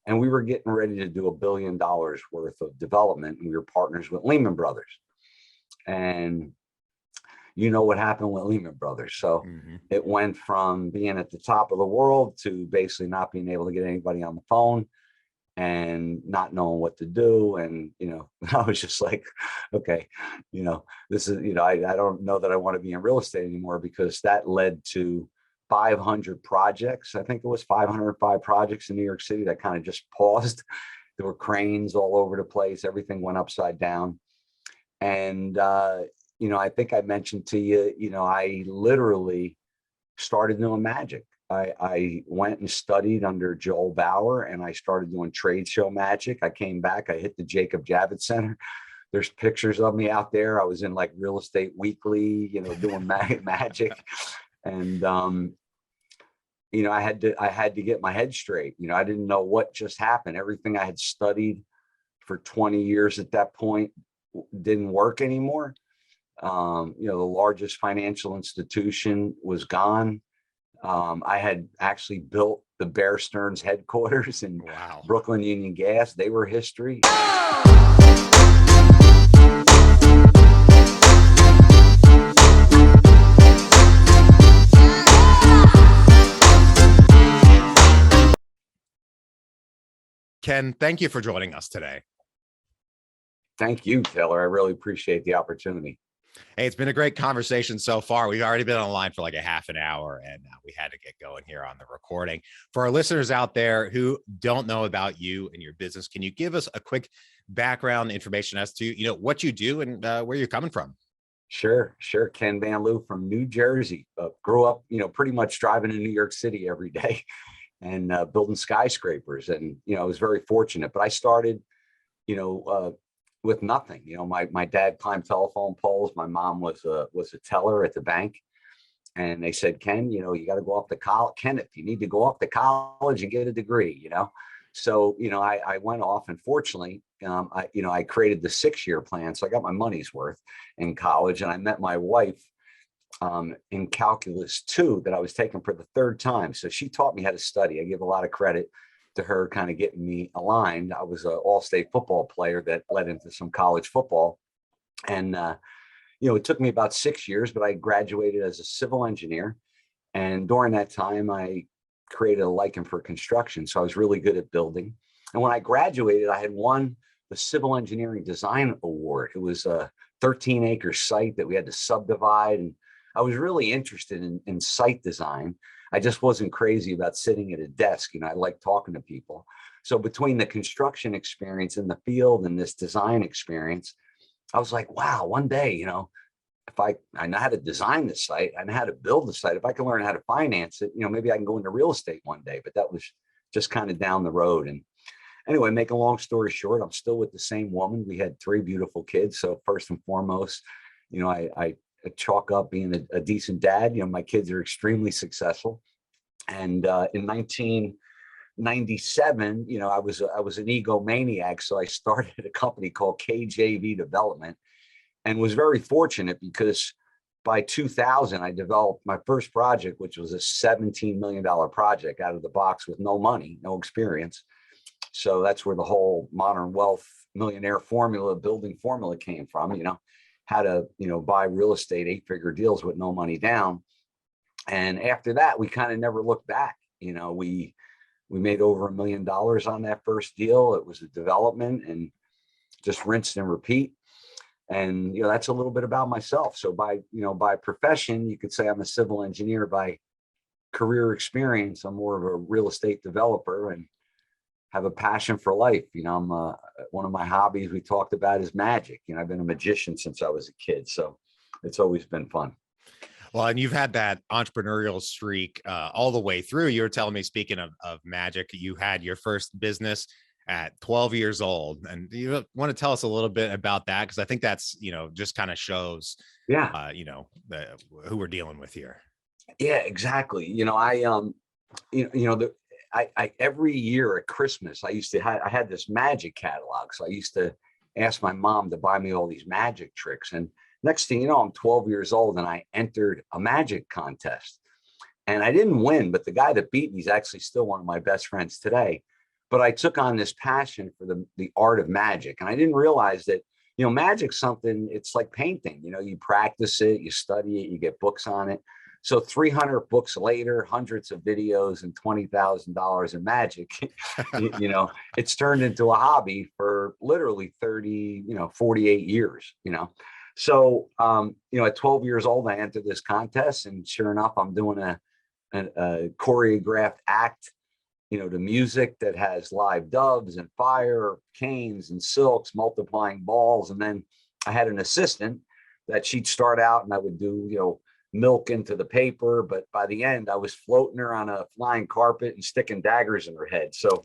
and we were getting ready to do $1 billion worth of development, and we were partners with Lehman Brothers. And you know what happened with Lehman Brothers. So it went from being at the top of the world to basically not being able to get anybody on the phone and not knowing what to do. And, I was just like, okay, this is, I don't know that I want to be in real estate anymore, because that led to 500 projects. I think it was 505 projects in New York City that kind of just paused. There were cranes all over the place. Everything went upside down. And, I think I mentioned to you, I literally started doing magic. I went and studied under Joel Bauer, and I started doing trade show magic. I came back, I hit the Jacob Javits Center. There's pictures of me out there. I was in like Real Estate Weekly, doing magic. And, I had to get my head straight. I didn't know what just happened. Everything I had studied for 20 years at that point didn't work anymore. The largest financial institution was gone. I had actually built the Bear Stearns headquarters in Brooklyn Union Gas. They were history. Ken, thank you for joining us today. Thank you, Taylor. I really appreciate the opportunity. Hey, it's been a great conversation so far. We've already been online for like a half an hour, and we had to get going here on the recording. For our listeners out there who don't know about you and your business, can you give us a quick background information as to, what you do and where you're coming from? Sure. Ken Van Liew from New Jersey. Grew up, pretty much driving in New York City every day and building skyscrapers. And, I was very fortunate, but I started, with nothing. My dad climbed telephone poles. My mom was a teller at the bank. And they said, Ken, you got to go off to college. Kenneth, you need to go off to college and get a degree, So, I went off, and fortunately, I created the 6-year plan. So I got my money's worth in college, and I met my wife in calculus 2 that I was taking for the 3rd time. So she taught me how to study. I give a lot of credit to her kind of getting me aligned. I was an all-state football player that led into some college football. And, it took me about 6 years, but I graduated as a civil engineer. And during that time, I created a liking for construction. So I was really good at building. And when I graduated, I had won the Civil Engineering Design Award. It was a 13-acre site that we had to subdivide. And I was really interested in site design. I just wasn't crazy about sitting at a desk. I like talking to people. So between the construction experience in the field and this design experience, I was like, wow, one day, if I know how to design this site, I know how to build the site. If I can learn how to finance it, maybe I can go into real estate one day. But that was just kind of down the road. And anyway, make a long story short, I'm still with the same woman. We had 3 beautiful kids. So first and foremost, I chalk up being a decent dad. My kids are extremely successful. And in 1997, I was an egomaniac. So I started a company called KJV Development, and was very fortunate because by 2000, I developed my first project, which was a $17 million project out of the box with no money, no experience. So that's where the whole modern wealth millionaire formula, building formula came from, how to, buy real estate 8-figure deals with no money down. And after that, we kind of never looked back. We made over $1 million on that first deal. It was a development, and just rinsed and repeat. And, that's a little bit about myself. So by profession, you could say I'm a civil engineer. By career experience, I'm more of a real estate developer and have a passion for life. I'm one of my hobbies we talked about is magic. I've been a magician since I was a kid. So it's always been fun. Well, and you've had that entrepreneurial streak all the way through. You were telling me, speaking of magic, you had your first business at 12 years old. And you want to tell us a little bit about that? Because I think that's, just kind of shows, who we're dealing with here. Yeah, exactly. I every year at Christmas, I had this magic catalog. So I used to ask my mom to buy me all these magic tricks. And next thing you know, I'm 12 years old and I entered a magic contest. And I didn't win, but the guy that beat me is actually still one of my best friends today. but I took on this passion for the art of magic. And I didn't realize that, magic's something, it's like painting, you practice it, you study it, you get books on it. So 300 books later, hundreds of videos and $20,000 in magic, it's turned into a hobby for literally 48 years, So, at 12 years old, I entered this contest, and sure enough, I'm doing a choreographed act, to music that has live doves and fire, canes and silks, multiplying balls. And then I had an assistant that she'd start out and I would do, milk into the paper. But by the end, I was floating her on a flying carpet and sticking daggers in her head. So,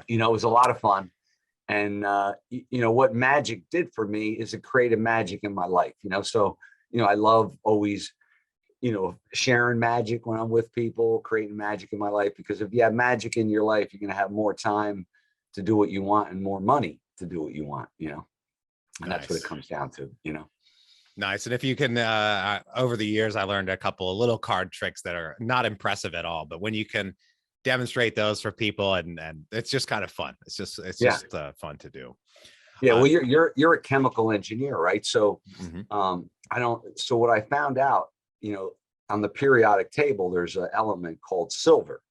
it was a lot of fun. And, what magic did for me is it created magic in my life, so, I love always, sharing magic when I'm with people, creating magic in my life, because if you have magic in your life, you're going to have more time to do what you want and more money to do what you want, and that's what it comes down to, Nice. And if you can, over the years, I learned a couple of little card tricks that are not impressive at all, but when you can demonstrate those for people, and it's just kind of fun. It's just fun to do. Yeah. Well, you're a chemical engineer, right? So, so what I found out, on the periodic table, there's an element called silver,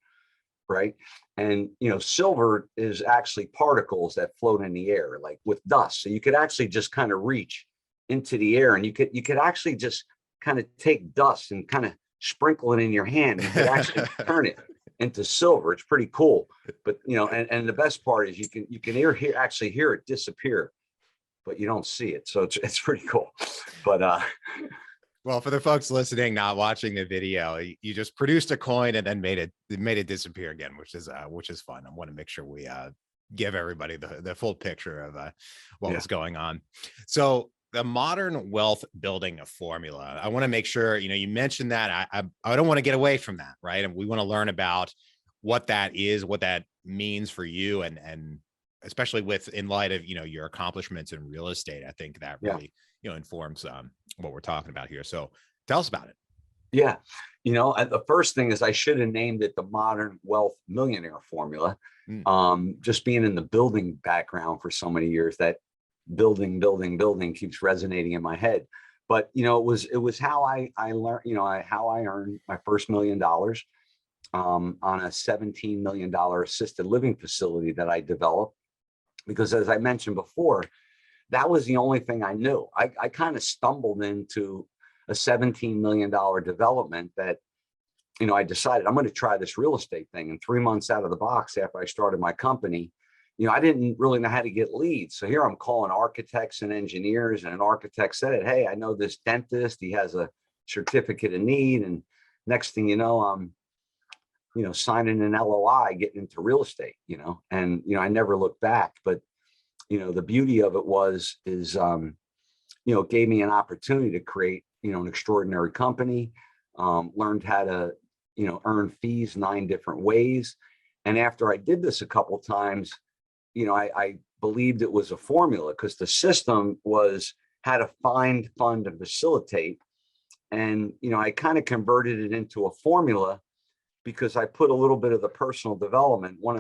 right? And, silver is actually particles that float in the air, like with dust. So you could actually just kind of reach into the air, and you could actually just kind of take dust and kind of sprinkle it in your hand. You could actually turn it into silver. It's pretty cool. But, and the best part is you can actually hear it disappear, but you don't see it. So it's pretty cool. But, well, for the folks listening, not watching the video, you just produced a coin and then made it disappear again, which is fun. I want to make sure we give everybody the full picture of what was going on. So the modern wealth building formula, I want to make sure, you mentioned that. I don't want to get away from that, right? And we want to learn about what that is, what that means for you, and especially in light of, your accomplishments in real estate. I think that really, informs what we're talking about here. So tell us about it. Yeah. The first thing is I should have named it the modern wealth millionaire formula. Just being in the building background for so many years, that building keeps resonating in my head. But, it was how I learned, how I earned my first $1 million on a $17 million assisted living facility that I developed. Because as I mentioned before, that was the only thing I knew. I kind of stumbled into a $17 million development that, I decided I'm going to try this real estate thing. And 3 months out of the box after I started my company, I didn't really know how to get leads. So here I'm calling architects and engineers, and an architect said, "Hey, I know this dentist. He has a certificate of need." And next thing you know, I'm, signing an LOI, getting into real estate, and, I never looked back. But, the beauty of it it gave me an opportunity to create, an extraordinary company, learned how to, earn fees 9 different ways. And after I did this a couple of times, I believed it was a formula, because the system was how to find, fund, and facilitate. And, I kind of converted it into a formula because I put a little bit of the personal development. One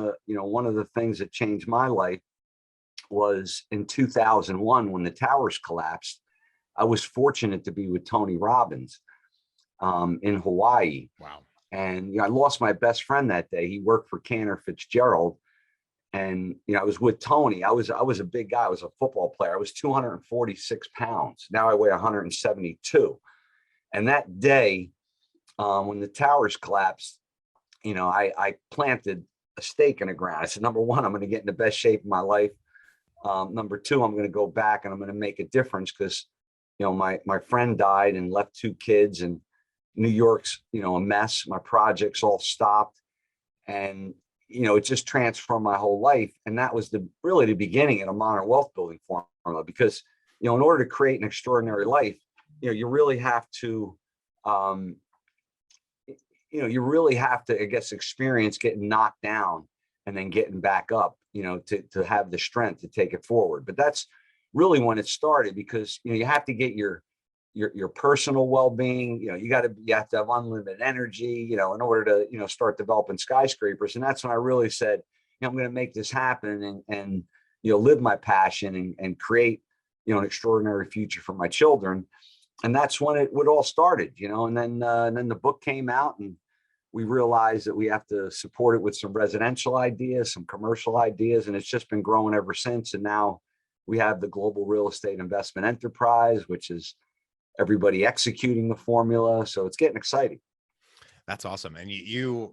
of the things that changed my life was in 2001, when the towers collapsed. I was fortunate to be with Tony Robbins in Hawaii. Wow. And I lost my best friend that day. He worked for Cantor Fitzgerald. And, I was with Tony. I was a big guy. I was a football player. I was 246 pounds. Now I weigh 172. And that day, when the towers collapsed, I planted a stake in the ground. I said, number one, I'm going to get in the best shape of my life. Number two, I'm going to go back and I'm going to make a difference, because, my friend died and left 2 kids, and New York's, a mess. My projects all stopped. And, it just transformed my whole life. And that was really the beginning of a modern wealth building formula, because, in order to create an extraordinary life, you really have to, I guess, experience getting knocked down and then getting back up, to have the strength to take it forward. But that's really when it started, because, you have to get your personal well-being, you have to have unlimited energy, in order to, start developing skyscrapers. And that's when I really said, I'm going to make this happen and live my passion and create, an extraordinary future for my children. And that's when it all started, and then the book came out, and we realized that we have to support it with some residential ideas, some commercial ideas, and it's just been growing ever since. And now we have the global real estate investment enterprise, which is everybody executing the formula. So it's getting exciting. That's awesome. And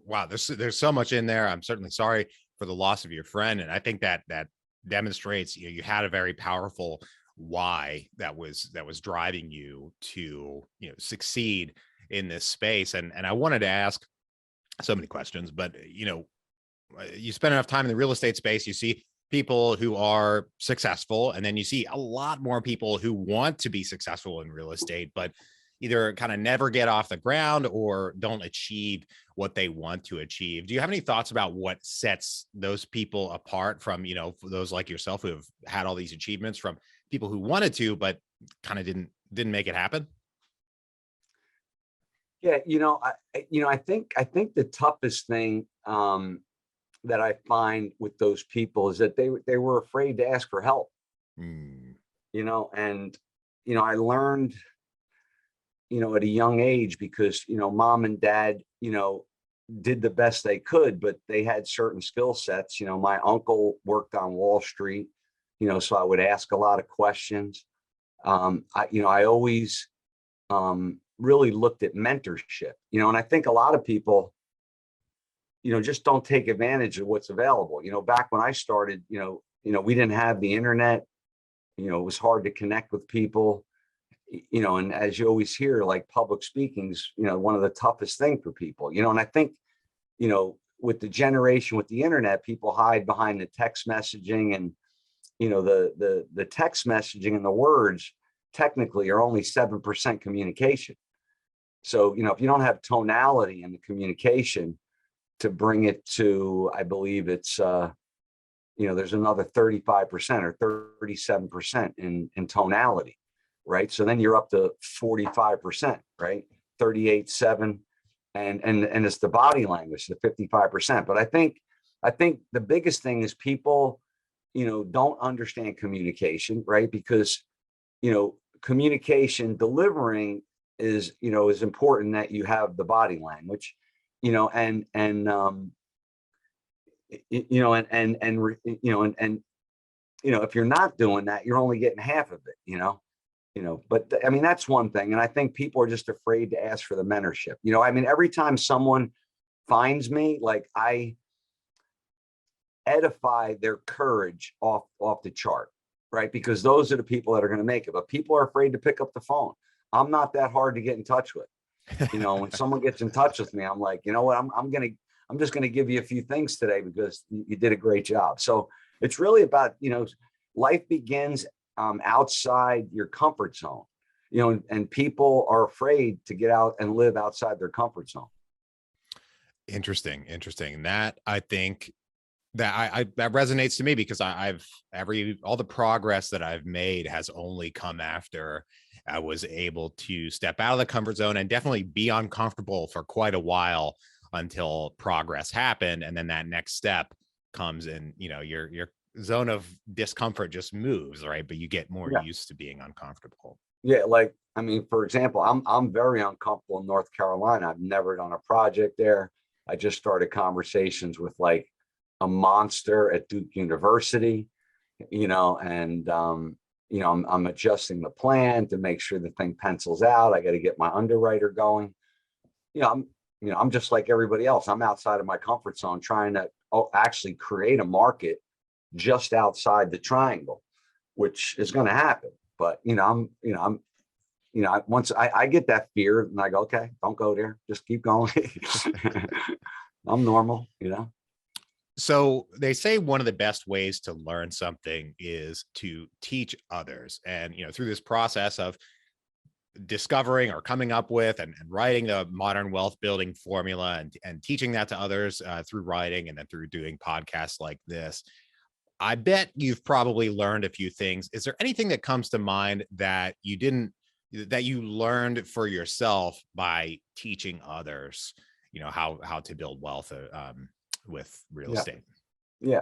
wow, there's so much in there. I'm certainly sorry for the loss of your friend. And I think that demonstrates, you had a very powerful why that was driving you to, succeed in this space. And I wanted to ask so many questions, but, you spend enough time in the real estate space, you see people who are successful, and then you see a lot more people who want to be successful in real estate, but either kind of never get off the ground or don't achieve what they want to achieve. Do you have any thoughts about what sets those people apart from, for those like yourself who have had all these achievements, from people who wanted to, but kind of didn't make it happen? Yeah, I think the toughest thing that I find with those people is that they were afraid to ask for help. Mm. And I learned, at a young age, because mom and dad, did the best they could, but they had certain skill sets. My uncle worked on Wall Street, so I would ask a lot of questions. I always really looked at mentorship, and I think a lot of people, just don't take advantage of what's available. Back when I started, we didn't have the internet. It was hard to connect with people, and as you always hear, like, public speaking's, one of the toughest thing for people, and I think, with the generation with the internet, people hide behind the text messaging, and, the text messaging and the words technically are only 7% communication. So, if you don't have tonality in the communication to bring it to, I believe it's, there's another 35% or 37% in tonality, right? So then you're up to 45%, right? 38.7, and it's the body language, the 55%. But I think the biggest thing is people, don't understand communication, right? Because, communication delivering is important, that you have the body language, and if you're not doing that, you're only getting half of it. But I mean, that's one thing. And I think people are just afraid to ask for the mentorship. Every time someone finds me, like, I edify their courage off the chart, right? Because those are the people that are going to make it. But people are afraid to pick up the phone. I'm not that hard to get in touch with. When someone gets in touch with me, I'm like, you know what, I'm just going to give you a few things today because you did a great job. So it's really about, life begins outside your comfort zone, and people are afraid to get out and live outside their comfort zone. Interesting. That, I think, that resonates to me, because all the progress that I've made has only come after I was able to step out of the comfort zone and definitely be uncomfortable for quite a while until progress happened. And then that next step comes in, your zone of discomfort just moves, right? But you get more used to being uncomfortable. Yeah. Like, for example, I'm very uncomfortable in North Carolina. I've never done a project there. I just started conversations with, like, a monster at Duke University, and I'm adjusting the plan to make sure the thing pencils out. I got to get my underwriter going. I'm just like everybody else. I'm outside of my comfort zone, trying to actually create a market just outside the triangle, which is going to happen. But once I get that fear, and I go, okay, don't go there, just keep going. I'm normal. So they say one of the best ways to learn something is to teach others. And, through this process of discovering or coming up with and writing the modern wealth building formula, and teaching that to others through writing, and then through doing podcasts like this, I bet you've probably learned a few things. Is there anything that comes to mind that you learned for yourself by teaching others, how to build wealth with real estate? Yeah.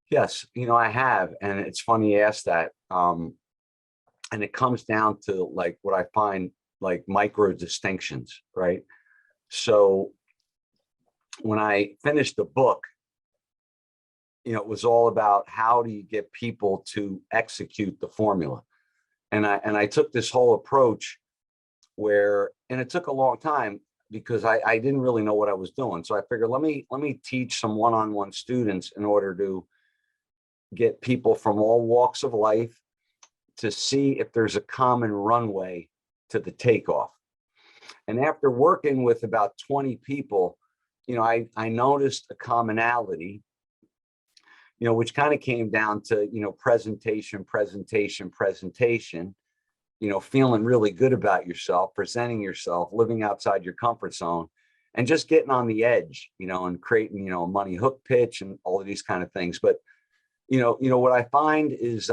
Yes. I have. And it's funny you ask that. And it comes down to like what I find like micro distinctions, right? So when I finished the book, it was all about how do you get people to execute the formula. And I took this whole approach where, and it took a long time because I didn't really know what I was doing. So I figured let me teach some one-on-one students in order to get people from all walks of life to see if there's a common runway to the takeoff. And after working with about 20 people, I noticed a commonality, which kind of came down to, presentation, presentation, presentation, feeling really good about yourself, presenting yourself, living outside your comfort zone, and just getting on the edge, and creating, a money hook pitch and all of these kind of things. But, what I find is,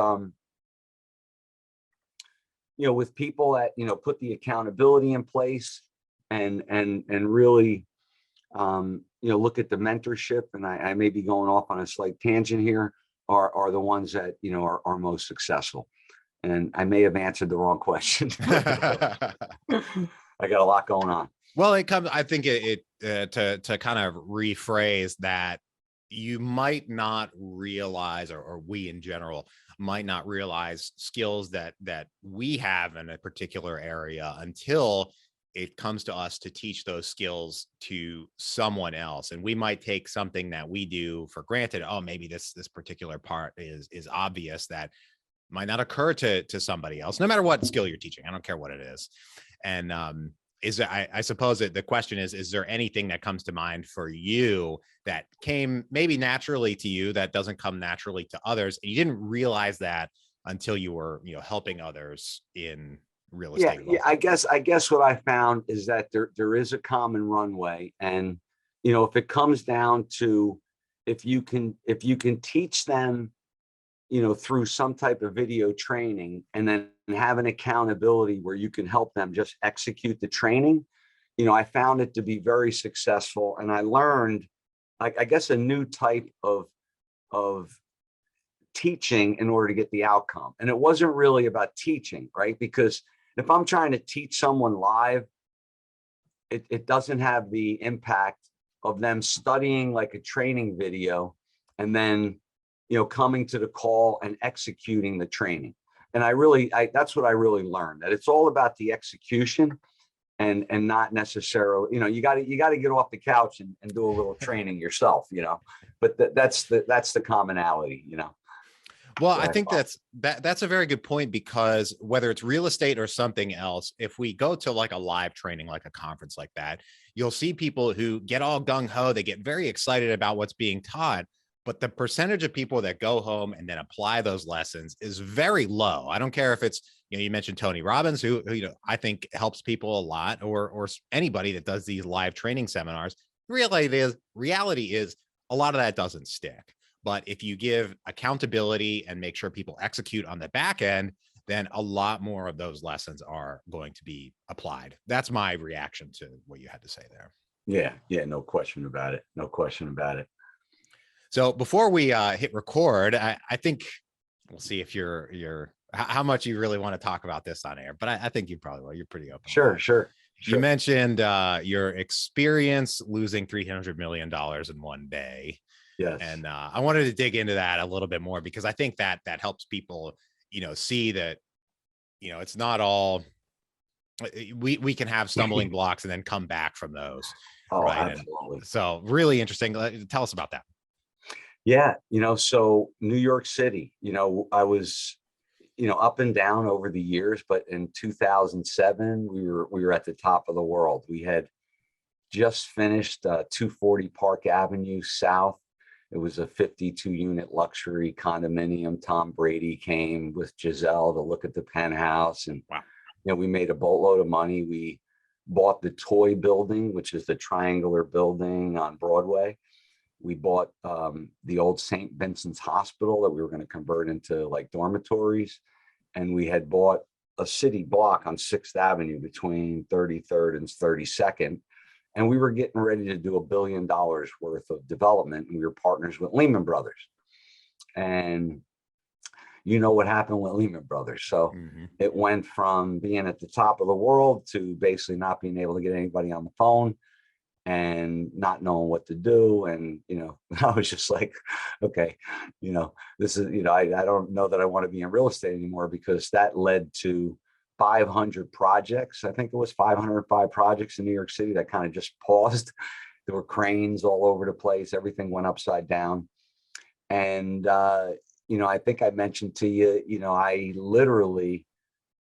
with people that, put the accountability in place and really, look at the mentorship, and I may be going off on a slight tangent here, are the ones that, are most successful. And I may have answered the wrong question. I got a lot going on. Well, it comes, I think to kind of rephrase that, you might not realize, or we in general might not realize skills that we have in a particular area until it comes to us to teach those skills to someone else. And we might take something that we do for granted. Oh, maybe this particular part is obvious, that might not occur to somebody else, no matter what skill you're teaching. I don't care what it is. And I suppose that the question is there anything that comes to mind for you that came maybe naturally to you that doesn't come naturally to others, and you didn't realize that until you were, helping others in real estate? Yeah. I guess what I found is that there is a common runway, and if it comes down to, if you can teach them, through some type of video training, and then have an accountability where you can help them just execute the training, I found it to be very successful. And I learned, I guess, a new type of teaching in order to get the outcome. And it wasn't really about teaching, right? Because if I'm trying to teach someone live, it doesn't have the impact of them studying like a training video and then, coming to the call and executing the training. And that's what I really learned, that it's all about the execution, and not necessarily, you got to get off the couch and do a little training yourself, but that's the commonality, Well, I think that's a very good point, because whether it's real estate or something else, if we go to like a live training, like a conference like that, you'll see people who get all gung ho, they get very excited about what's being taught, but the percentage of people that go home and then apply those lessons is very low. I don't care if it's, you mentioned Tony Robbins, who I think helps people a lot, or anybody that does these live training seminars. Reality is a lot of that doesn't stick. But if you give accountability and make sure people execute on the back end, then a lot more of those lessons are going to be applied. That's my reaction to what you had to say there. Yeah, no question about it. No question about it. So before we hit record, I think we'll see if you're how much you really want to talk about this on air, but I think you probably will. You're pretty open. Sure. You mentioned your experience losing $300 million in one day. Yes. And I wanted to dig into that a little bit more, because I think that helps people, see that, it's not all, we can have stumbling blocks and then come back from those. Oh, right. Absolutely. And so really interesting. Tell us about that. Yeah. So New York City, I was, up and down over the years, but in 2007, we were at the top of the world. We had just finished 240 Park Avenue South. It was a 52-unit luxury condominium. Tom Brady came with Giselle to look at the penthouse, and wow. We made a boatload of money. We bought the Toy Building, which is the triangular building on Broadway. We bought the old St. Vincent's Hospital that we were going to convert into like dormitories, and we had bought a city block on 6th Avenue between 33rd and 32nd. and we were getting ready to do $1 billion worth of development, and we were partners with Lehman Brothers. And you know what happened with Lehman Brothers. So it went from being at the top of the world to basically not being able to get anybody on the phone and not knowing what to do. And, you know, I was just like, okay, you know, this is, you know, I don't know that I want to be in real estate anymore, because that led to 500 projects. I think it was 505 projects in New York City that kind of just paused. There were cranes all over the place. Everything went upside down. And, you know, I think I mentioned to you, you know, I literally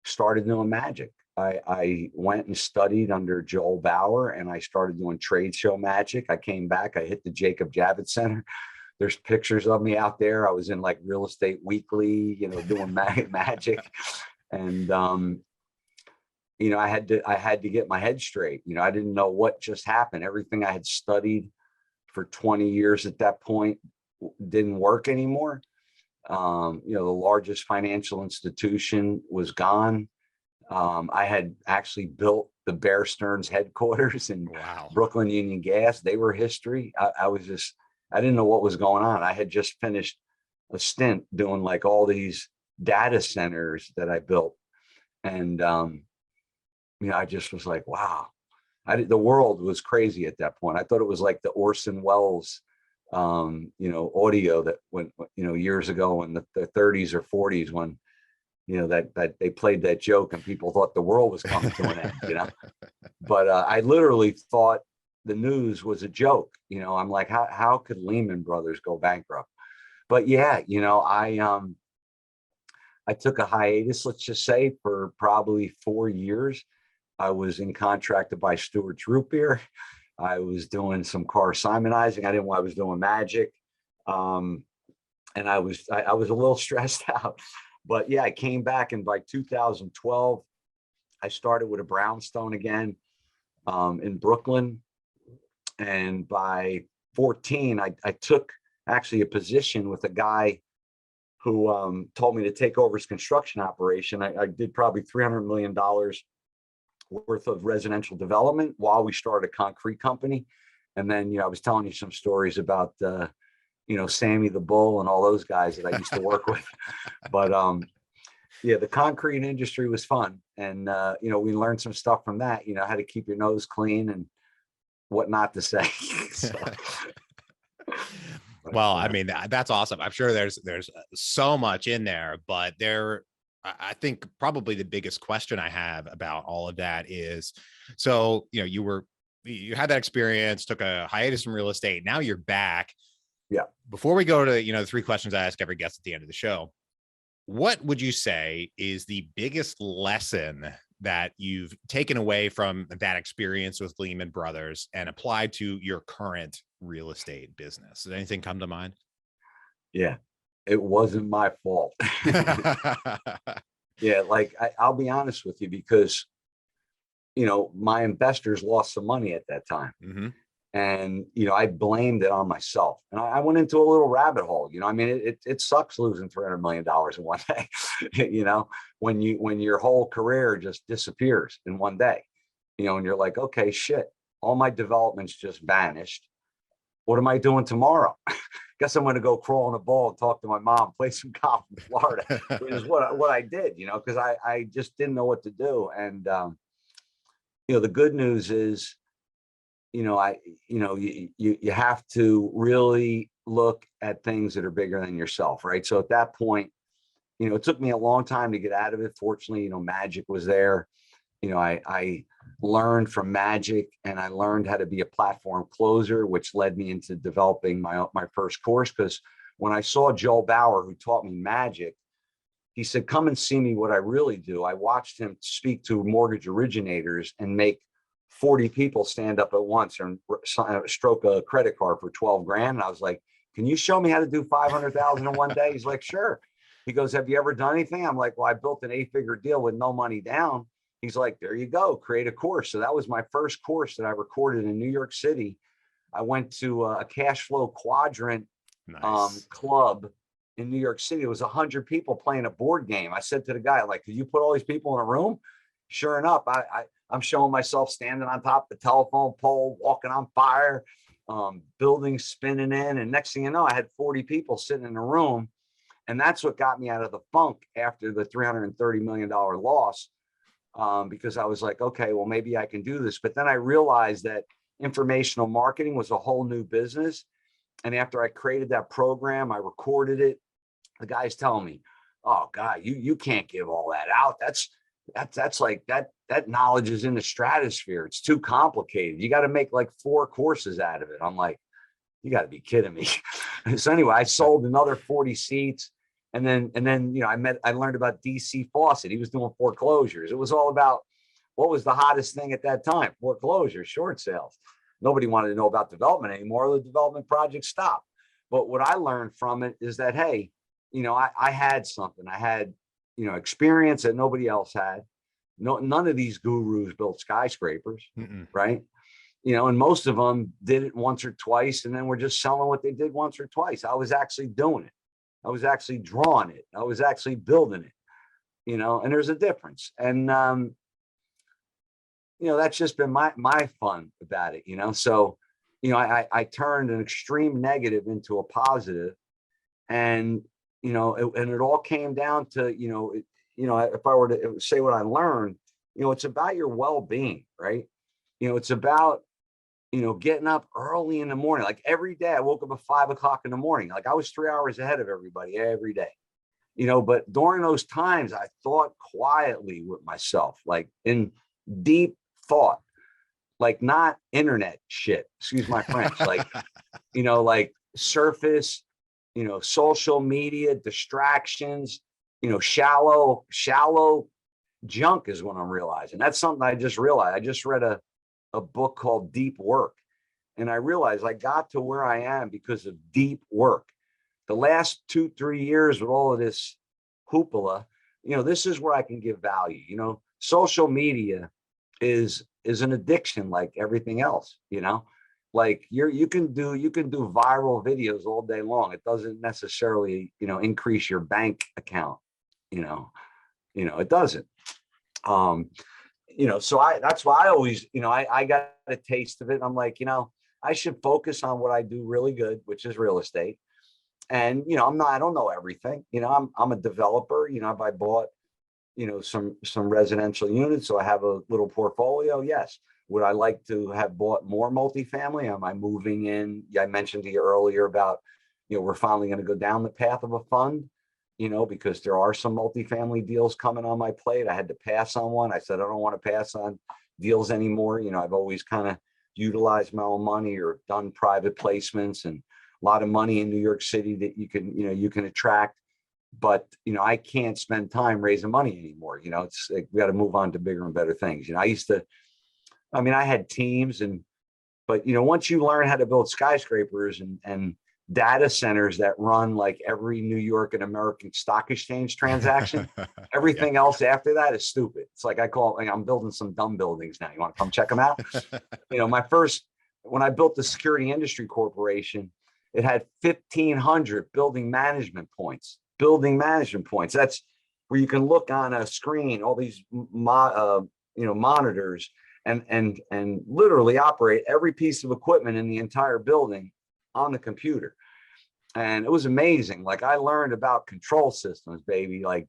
started doing magic. I went and studied under Joel Bauer, and I started doing trade show magic. I came back, I hit the Jacob Javits Center. There's pictures of me out there. I was in like Real Estate Weekly, you know, doing magic. And, you know, I had to get my head straight. You know, I didn't know what just happened. Everything I had studied for 20 years at that point didn't work anymore. You know, the largest financial institution was gone. I had actually built the Bear Stearns headquarters in Brooklyn Union Gas. They were history. I didn't know what was going on. I had just finished a stint doing like all these data centers that I built. And, you know, I just was like, wow, the world was crazy at that point. I thought it was like the Orson Welles, you know, audio that went, you know, years ago in the 30s or 40s, when, you know, that they played that joke and people thought the world was coming to an end, you know. But I literally thought the news was a joke. You know, I'm like, how could Lehman Brothers go bankrupt? But yeah, you know, I took a hiatus, let's just say, for probably 4 years. I was in contract to buy Stewart's Root Beer. I was doing some car simonizing. I was doing magic. And I was a little stressed out. But yeah, I came back, and by 2012, I started with a brownstone again in Brooklyn. And by 14, I took actually a position with a guy who told me to take over his construction operation. I did probably $300 million worth of residential development while we started a concrete company. And then, you know, I was telling you some stories about you know, Sammy the Bull and all those guys that I used to work with. But yeah, the concrete industry was fun. And, you know, we learned some stuff from that, you know, how to keep your nose clean and what not to say. So, well, I mean, that's awesome. I'm sure there's so much in there, but I think probably the biggest question I have about all of that is, so, you know, you had that experience, took a hiatus from real estate. Now you're back. Yeah. Before we go to, you know, the 3 questions I ask every guest at the end of the show, what would you say is the biggest lesson that you've taken away from that experience with Lehman Brothers and applied to your current real estate business? Does anything come to mind? Yeah, it wasn't my fault. Yeah, like I'll be honest with you, because, you know, my investors lost some money at that time. And, you know, I blamed it on myself. And I went into a little rabbit hole. You know, I mean, it sucks losing $300 million in one day, you know, when your whole career just disappears in one day, you know, and you're like, okay, shit, all my developments just vanished. What am I doing tomorrow? Guess I'm going to go crawl in a ball and talk to my mom, play some golf in Florida, which is what I did, you know, because I just didn't know what to do. And, you know, the good news is, you know, you have to really look at things that are bigger than yourself, right? So at that point, you know, it took me a long time to get out of it. Fortunately, you know, magic was there. You know, I learned from magic, and I learned how to be a platform closer, which led me into developing my first course. Because when I saw Joel Bauer, who taught me magic, he said, come and see me what I really do. I watched him speak to mortgage originators and make 40 people stand up at once and stroke a credit card for 12 grand. And I was like, can you show me how to do 500,000 in one day? He's like, sure. He goes, have you ever done anything? I'm like, well, I built an 8-figure deal with no money down. He's like, there you go, create a course. So that was my first course that I recorded in New York City. I went to a cash flow quadrant club in New York City. It was 100 people playing a board game. I said to the guy, like, could you put all these people in a room? Sure enough, I'm showing myself standing on top of the telephone pole, walking on fire, buildings spinning in. And next thing you know, I had 40 people sitting in a room. And that's what got me out of the funk after the $330 million loss, because I was like, okay, well, maybe I can do this. But then I realized that informational marketing was a whole new business. And after I created that program, I recorded it. The guy's telling me, oh God, you can't give all that out. That's like that knowledge is in the stratosphere. It's too complicated. You got to make like 4 courses out of it. I'm like, you got to be kidding me. So anyway, I sold another 40 seats. And then, I learned about DC Fawcett. He was doing foreclosures. It was all about what was the hottest thing at that time: foreclosures, short sales. Nobody wanted to know about development anymore. The development project stopped. But what I learned from it is that, hey, I had something. I had, experience that nobody else had. None of these gurus built skyscrapers, right? And most of them did it once or twice, and then we're just selling what they did once or twice. I was actually doing it. I was actually drawing it. I was actually building it, and there's a difference. And, that's just been my fun about it, So, I turned an extreme negative into a positive, and, and it all came down to, if I were to say what I learned, it's about your well-being, right? It's about, getting up early in the morning. Like every day I woke up at 5 o'clock in the morning. Like I was 3 hours ahead of everybody every day, but during those times I thought quietly with myself, like in deep thought, like not internet shit, excuse my French, like, like surface, social media distractions, shallow junk is what I'm realizing. That's something I just realized. I just read a book called Deep Work. And I realized I got to where I am because of deep work. The last 2-3 years with all of this hoopla, this is where I can give value. Social media is an addiction like everything else, like you can do viral videos all day long. It doesn't necessarily, increase your bank account, it doesn't. So that's why I always, I got a taste of it. I'm like, I should focus on what I do really good, which is real estate. And, I don't know everything, I'm a developer, I bought, some residential units. So I have a little portfolio. Yes. Would I like to have bought more multifamily? Am I moving in? I mentioned to you earlier about, we're finally going to go down the path of a fund, because there are some multifamily deals coming on my plate. I had to pass on one. I said, I don't want to pass on deals anymore. I've always kind of utilized my own money or done private placements, and a lot of money in New York City that you can attract. But, I can't spend time raising money anymore. It's like, we got to move on to bigger and better things. I had teams but once you learn how to build skyscrapers and data centers that run like every New York and American stock exchange transaction, everything else after that is stupid. It's like I'm building some dumb buildings now. You want to come check them out? When I built the Security Industry Corporation, it had 1,500 building management points. That's where you can look on a screen, all these monitors, and literally operate every piece of equipment in the entire building on the computer. And it was amazing. Like I learned about control systems, baby. Like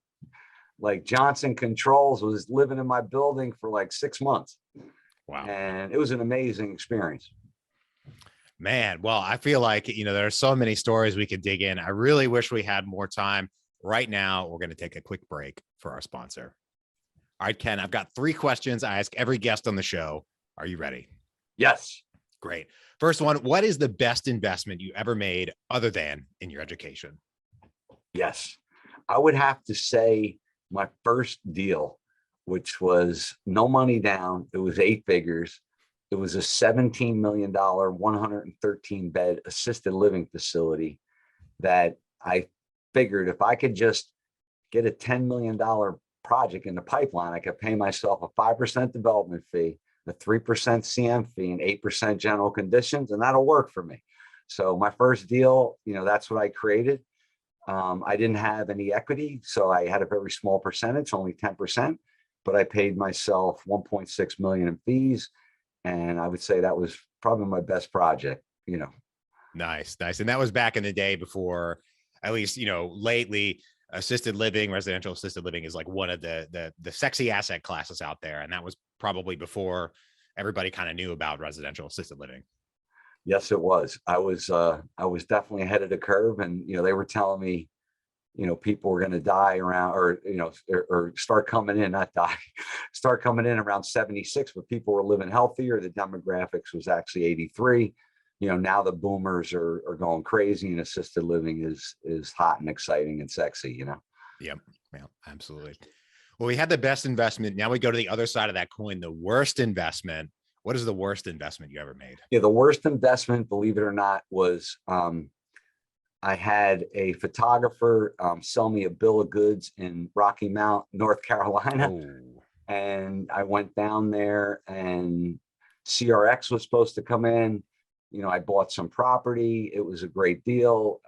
Johnson Controls was living in my building for like 6 months. Wow. And it was an amazing experience. Man, well, I feel like, there are so many stories we could dig in. I really wish we had more time. Right now, we're going to take a quick break for our sponsor. All right, Ken, I've got 3 questions I ask every guest on the show. Are you ready? Yes. Great. First one, what is the best investment you ever made other than in your education? Yes. I would have to say my first deal, which was no money down. It was 8 figures. It was a $17 million, 113 bed assisted living facility that I figured if I could just get a $10 million project in the pipeline, I could pay myself a 5% development fee, a 3% CM fee, and 8% general conditions, and that'll work for me. So my first deal, that's what I created. I didn't have any equity, so I had a very small percentage, only 10%. but I paid myself 1.6 million in fees. And I would say that was probably my best project, you know. Nice, nice. And that was back in the day before, at least, lately, assisted living, residential assisted living is like one of the sexy asset classes out there. And that was probably before everybody kind of knew about residential assisted living. Yes, it was. I was definitely ahead of the curve, and they were telling me, people were going to die around, or or start coming in, not die, start coming in around 76, but people were living healthier. The demographics was actually 83. Now the boomers are going crazy, and assisted living is hot and exciting and sexy. Yep. Yeah, absolutely. Well, we had the best investment. Now we go to the other side of that coin, the worst investment. What is the worst investment you ever made? Yeah, the worst investment, believe it or not, was I had a photographer sell me a bill of goods in Rocky Mount, North Carolina. Oh, And I went down there, and CRX was supposed to come in. I bought some property. It was a great deal.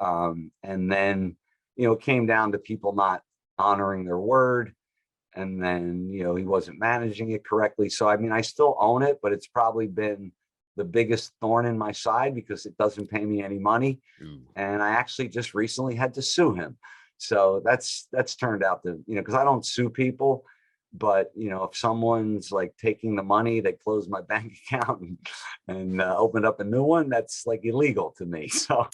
And then, it came down to people not honoring their word. And then, he wasn't managing it correctly. So, I mean, I still own it, but it's probably been the biggest thorn in my side because it doesn't pay me any money. ooh. And I actually just recently had to sue him. So that's turned out to, because I don't sue people, but if someone's like taking the money, they close my bank account and opened up a new one, that's like illegal to me. So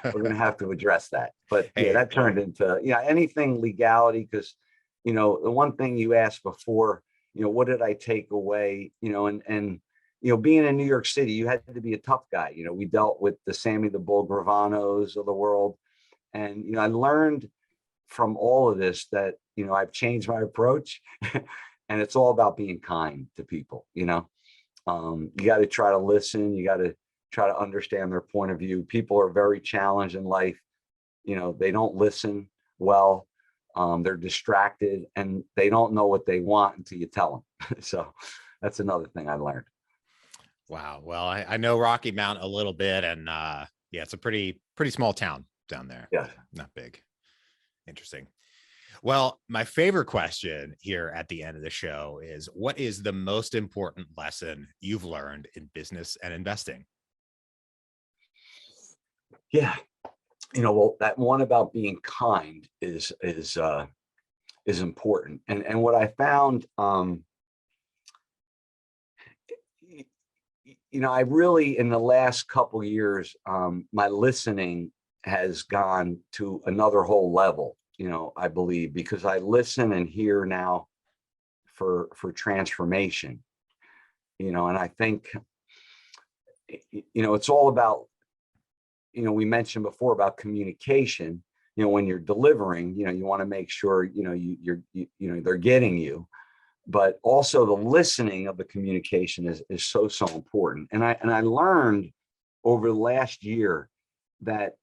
we're going to have to address that. But yeah, Hey, that turned into, anything legality. Because, the one thing you asked before, what did I take away, and being in New York City, you had to be a tough guy. We dealt with the Sammy the Bull Gravanos of the world. And, I learned from all of this that, I've changed my approach and it's all about being kind to people. You got to try to listen. You got to try to understand their point of view. People are very challenged in life. They don't listen well. They're distracted and they don't know what they want until you tell them. So that's another thing I learned. wow. Well, I know Rocky Mount a little bit, and yeah, it's a pretty small town down there. Yeah. Not big. Interesting. Well, my favorite question here at the end of the show is, what is the most important lesson you've learned in business and investing? Yeah. Well, that one about being kind is important. And what I found, I really, in the last couple years, my listening has gone to another whole level, I believe, because I listen and hear now for transformation, and I think, it's all about, we mentioned before about communication. When you're delivering, you want to make sure, they're getting you, but also the listening of the communication is so important. And I learned over the last year that,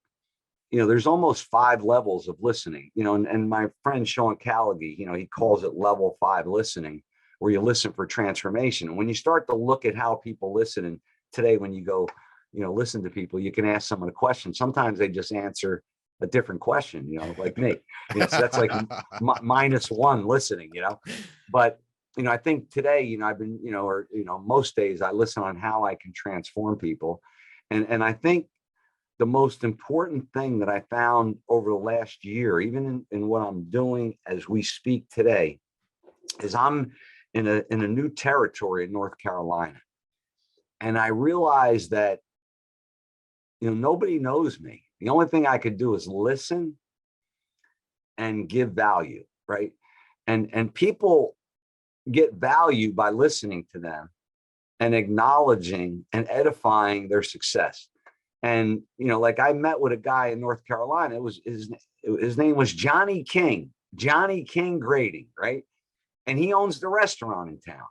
there's almost 5 levels of listening, and my friend Sean Callaghy, he calls it level 5 listening, where you listen for transformation. And when you start to look at how people listen, and today when you go, listen to people, you can ask someone a question. Sometimes they just answer a different question, like me, so that's like -1 listening, but, I think today, I've been, or, most days I listen on how I can transform people. And I think the most important thing that I found over the last year, even in what I'm doing as we speak today, is I'm in a new territory in North Carolina. And I realized that, nobody knows me. The only thing I could do is listen and give value, right? And people get value by listening to them and acknowledging and edifying their success. And, like I met with a guy in North Carolina. It was his name was Johnny King Grading, right? And he owns the restaurant in town.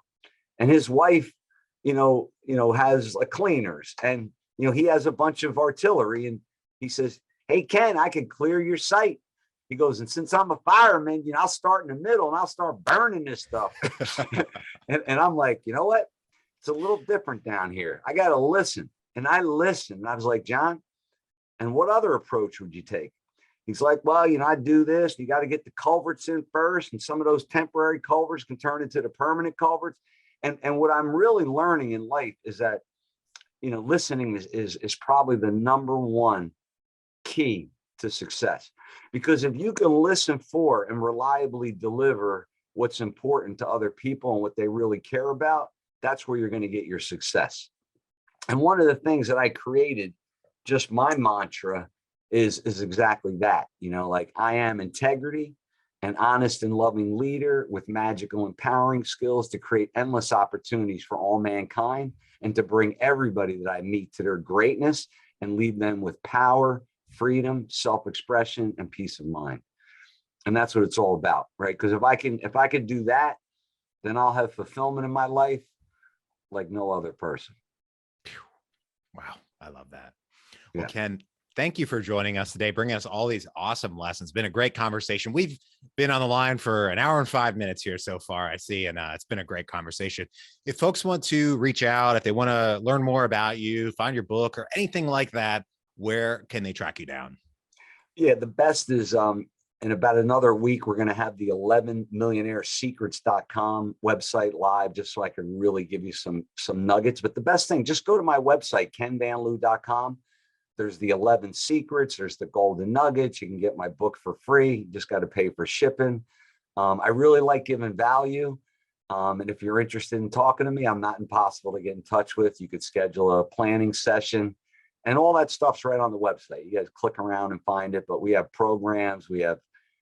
And his wife, has cleaners, and, he has a bunch of artillery. And he says, "Hey, Ken, I can clear your site." He goes, "And since I'm a fireman, I'll start in the middle and I'll start burning this stuff." and I'm like, you know what? It's a little different down here. I got to listen. And I listened. And I was like, "John, and what other approach would you take?" He's like, well, I do this. You got to get the culverts in first. And some of those temporary culverts can turn into the permanent culverts. And what I'm really learning in life is that, listening is probably the number one key to success. Because if you can listen for and reliably deliver what's important to other people and what they really care about, that's where you're going to get your success. And one of the things that I created, just my mantra, is exactly that. Like, I am integrity, an honest and loving leader with magical empowering skills to create endless opportunities for all mankind and to bring everybody that I meet to their greatness and leave them with power, freedom, self-expression, and peace of mind. And that's what it's all about, right? Because if I can do that, then I'll have fulfillment in my life like no other person. Wow. I love that. Yeah. Well, Ken, thank you for joining us today, bringing us all these awesome lessons. Been a great conversation. We've been on the line for an hour and 5 minutes here so far, I see, and it's been a great conversation. If folks want to reach out, if they want to learn more about you, find your book or anything like that, where can they track you down? Yeah, the best is in about another week, we're going to have the 11millionairesecrets.com website live, just so I can really give you some nuggets. But the best thing, just go to my website, kenvanliew.com. There's the 11 secrets. There's the golden nuggets. You can get my book for free. You just got to pay for shipping. I really like giving value. And if you're interested in talking to me, I'm not impossible to get in touch with. You could schedule a planning session, and all that stuff's right on the website. You guys click around and find it. But we have programs, we have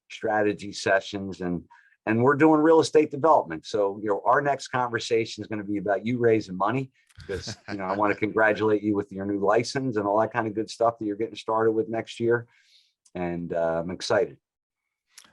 strategy sessions, and we're doing real estate development. So, our next conversation is going to be about you raising money, because, I want to congratulate you with your new license and all that kind of good stuff that you're getting started with next year. And I'm excited.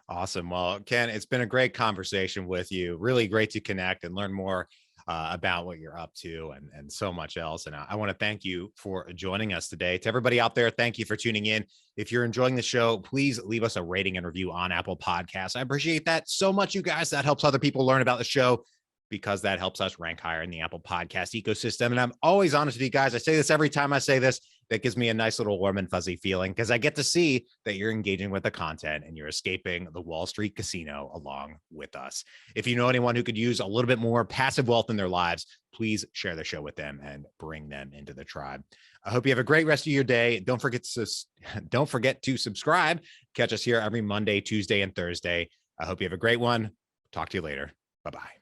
Awesome. Well, Ken, it's been a great conversation with you. Really great to connect and learn more about what you're up to and so much else. And I want to thank you for joining us today. To everybody out there, thank you for tuning in. If you're enjoying the show, please leave us a rating and review on Apple Podcasts. I appreciate that so much, you guys. That helps other people learn about the show, because that helps us rank higher in the Apple Podcast ecosystem. And I'm always honest with you guys. I say this every time I say this. That gives me a nice little warm and fuzzy feeling, because I get to see that you're engaging with the content and you're escaping the Wall Street casino along with us. If you know anyone who could use a little bit more passive wealth in their lives, please share the show with them and bring them into the tribe. I hope you have a great rest of your day. Don't forget to subscribe. Catch us here every Monday, Tuesday, and Thursday. I hope you have a great one. Talk to you later. Bye-bye.